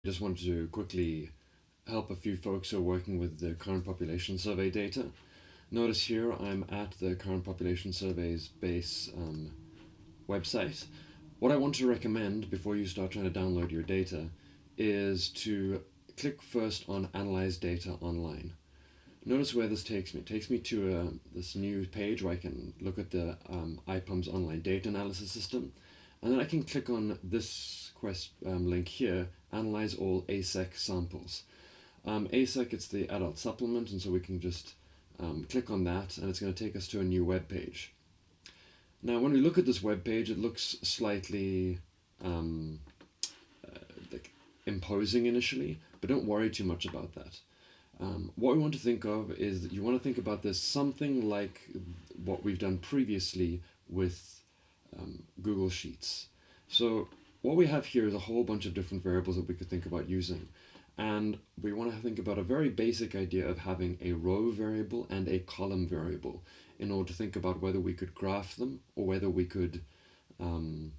Just wanted to quickly help a few folks who are working with the current population survey data. Notice here I'm at the current population surveys base website. What I want to recommend before you start trying to download your data is to click first on Analyze Data Online. Notice where this takes me. It takes me to this new page where I can look at the IPUM's online data analysis system, and then I can click on this link here, Analyze All ASEC Samples. ASEC, it's the adult supplement, and so we can just click on that, and it's going to take us to a new web page. Now, when we look at this web page, it looks slightly like imposing initially, but don't worry too much about that. What we want to think of is that you want to think about this something like what we've done previously with Google Sheets. So what we have here is a whole bunch of different variables that we could think about using. And we want to think about a very basic idea of having a row variable and a column variable in order to think about whether we could graph them or whether we could put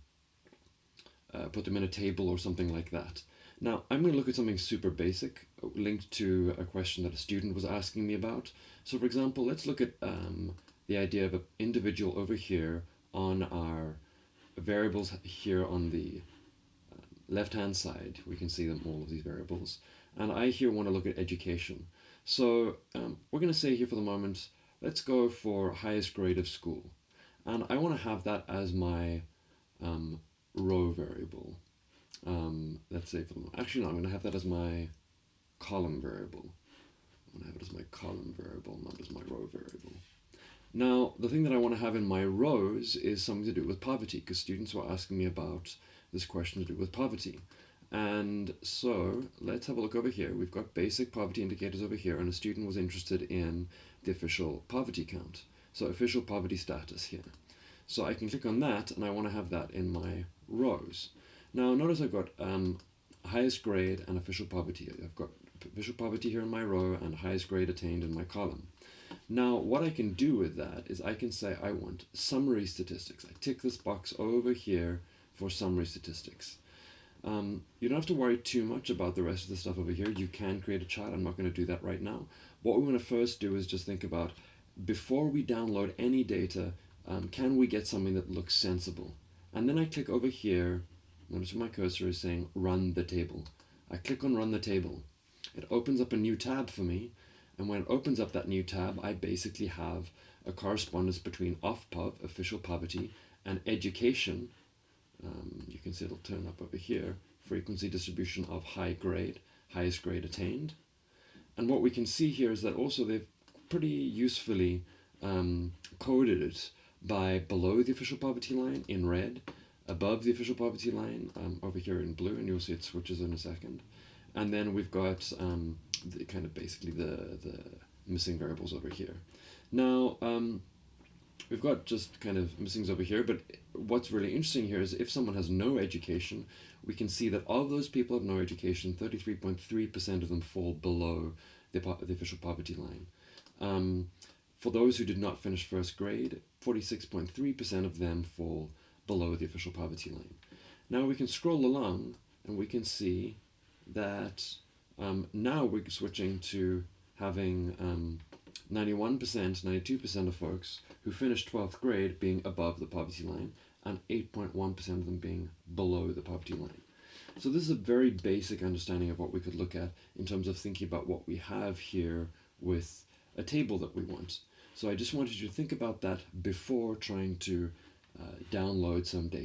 them in a table or something like that. Now, I'm going to look at something super basic linked to a question that a student was asking me about. So for example, let's look at the idea of an individual over here on our variables here on the left-hand side. We can see them, all of these variables. And I here want to look at education. So we're going to say here for the moment, let's go for highest grade of school. And I want to have that as my row variable. Let's say for the moment. Actually, no, I'm going to have that as my column variable. I'm going to have it as my column variable, not as my row variable. Now, the thing that I want to have in my rows is something to do with poverty, because students were asking me about this question to do with poverty. And so let's have a look over here. We've got basic poverty indicators over here, and a student was interested in the official poverty count. So official poverty status here. So I can click on that, and I want to have that in my rows. Now notice I've got highest grade and official poverty. I've got official poverty here in my row and highest grade attained in my column. Now what I can do with that is I can say I want summary statistics. I tick this box over here for summary statistics. You don't have to worry too much about the rest of the stuff over here. You can create a chart. I'm not going to do that right now. What we want to first do is just think about, before we download any data, can we get something that looks sensible? And then I click over here. Notice where my cursor is saying run the table. I click on run the table. It opens up a new tab for me, and when it opens up that new tab, I basically have a correspondence between OFPOV, official poverty, and education. You can see it'll turn up over here, frequency distribution of high grade, highest grade attained. And what we can see here is that also they've pretty usefully coded it by below the official poverty line in red, above the official poverty line over here in blue, and you'll see it switches in a second. And then we've got the kind of basically the missing variables over here. Now we've got just kind of missings over here, but what's really interesting here is if someone has no education, we can see that of those people with no education, 33.3% of them fall below the official poverty line. For those who did not finish first grade, 46.3% of them fall below the official poverty line. Now we can scroll along and we can see that now we're switching to having 91%, 92% of folks who finished 12th grade being above the poverty line and 8.1% of them being below the poverty line. So this is a very basic understanding of what we could look at in terms of thinking about what we have here with a table that we want. So I just wanted you to think about that before trying to download some data.